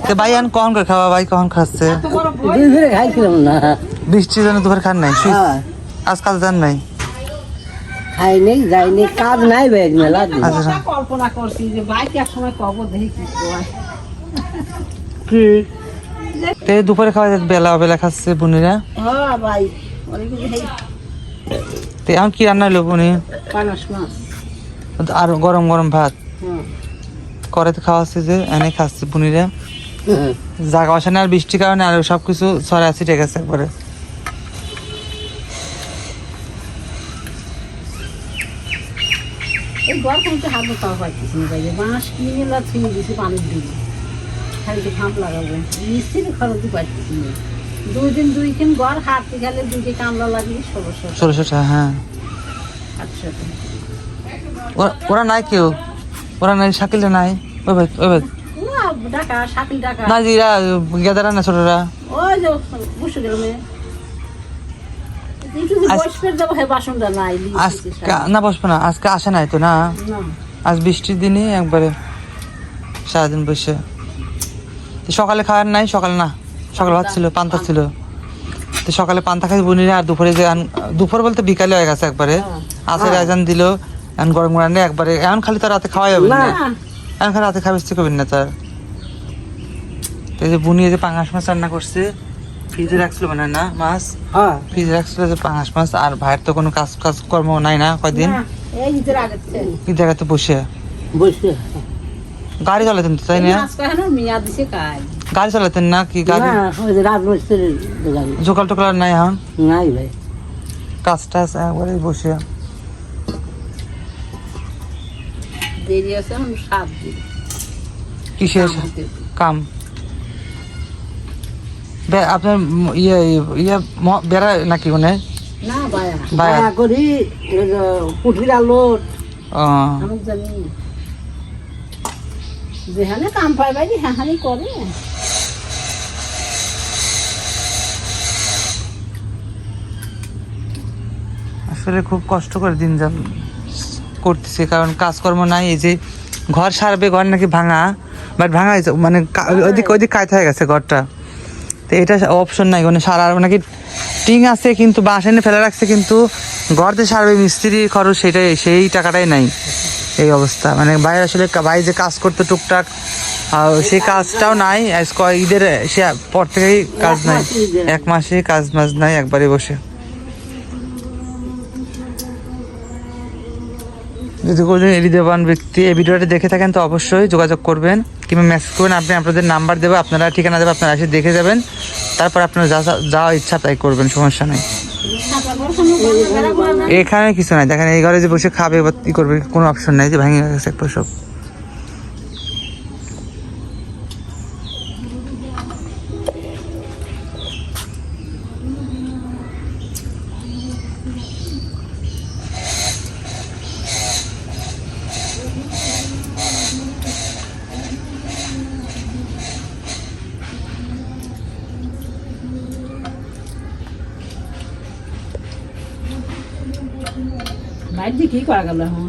তো ভাই আন কখন করে খাওয়া ভাই কখন খাচ্ছে দুপুরে খাইছিলাম না বৃষ্টির জন্য দুপুরে খান নাই আজকাল যান নাই খাই নেই যাই নেই কাজ নাই ভাই মেলা আচ্ছা কল্পনা করছি যে বাইক এক সময় কব দেখি কি কি তে দুপুরে খাওয়া যায় বেলা বেলা খাচ্ছে বুনিরা হ্যাঁ ভাই অনেক কিছু তে এখন কি রান্না হলো বুনি পানাস মাছ আর গরম গরম ভাত হ্যাঁ করে তো খাওয়াচ্ছে যে এনে খাচ্ছে বুনিরা জাগা বসানে আর বৃষ্টির কারণে আর সবকিছু ছড়ে আছে ঠিক আছে একবারে এই ঘর খাইতে হাতে পাওয়া পাইতেছি না ভাই বাঁশ কিনে ছুঁয়ে দিছি পানির দিকে খাইতে খাম লাগাবো মিস্ত্রি খরচ দিয়ে পাইতেছি না 2 দিন 2 দিন ঘর হাঁটতে গেলে 2 কামলা লাগিয়ে 1600 ষোলোশো টাকা হ্যাঁ 800 ওরা নাই কেউ ওরা নাই শাকিলে নাই ওই ভাই টাকা 60 টাকা না জিরা গেদারা না ছোটরা ওই যে বসে গেল মেয়ে আজকে না বসবো না আজকে আসে নাই তো না আজ বৃষ্টির দিনে একবারে সারাদিন বসে সকালে খাওয়ার নাই সকালে না সকালে ভাত ছিল পান্তা ছিল তো সকালে পান্তা খাই বুনিরা আর দুপুরে যে দুপুর বলতে বিকালে হয়ে গেছে একবারে আসের আজান দিল এখন গরম গরম একবারে এখন খালি তো রাতে খাওয়াই যাবে না এখন খালি রাতে খাওয়া ইচ্ছে করবেন না তার এই যে বুনি যে পাঙাশ মাছ রান্না করছে ফ্রিজে রাখছিল মানে না মাছ ফ্রিজে রাখছিল যে পাঙাশ মাছ আর ভাইয়ের তো কোনো কাজ কাজ কর্ম নাই না কয়দিন কি জায়গাতে বসে গাড়ি চালাতেন তো তাই না গাড়ি চালাতেন না কি গাড়ি জোকাল টোকাল নাই এখন নাই ভাই কাজ টাজ একবারে বসে দেরি আছে 7 দিন কিসের কাম আপনার ইয়ে ইয়ে বেড়া নাকি মানে না বায়া বায়া করি পুঠির আলোট আমি জানি যেখানে কাম পাই ভাই সেখানেই করে আসলে খুব কষ্ট করে দিন যান করতেছে কারণ কাজকর্ম নাই এই যে ঘর সারবে ঘর নাকি ভাঙা বাট ভাঙা হয়েছে মানে ওইদিক কায়তা হয়ে গেছে ঘরটা তো এটা অপশন নাই মানে সারার নাকি টিং আছে কিন্তু বাঁশ এনে ফেলে রাখছে কিন্তু ঘরতে সারবে মিস্ত্রি খরচ সেটাই সেই টাকাটাই নাই এই অবস্থা মানে বাইরে আসলে বাইরে যে কাজ করতে টুকটাক সেই কাজটাও নাই ঈদের সে পর থেকেই কাজ নাই 1 মাসে কাজ মাজ নাই একবারে বসে যদি কোনো হৃদয়বান ব্যক্তি এই ভিডিওটা দেখে থাকেন তো অবশ্যই যোগাযোগ করবেন কিংবা মেসেজ করবেন আপনি আপনাদের নাম্বার দেবো আপনারা ঠিকানা দেবে আপনারা এসে দেখে যাবেন তারপর আপনার যা ইচ্ছা তাই করবেন সমস্যা নেই এখানে কিছু নাই দেখেন এই ঘরে যে বসে খাবে বা কি করবে কোনো অপশন নাই যে ভেঙে গেছে একটা সব বাইরে কি করা গেল এখন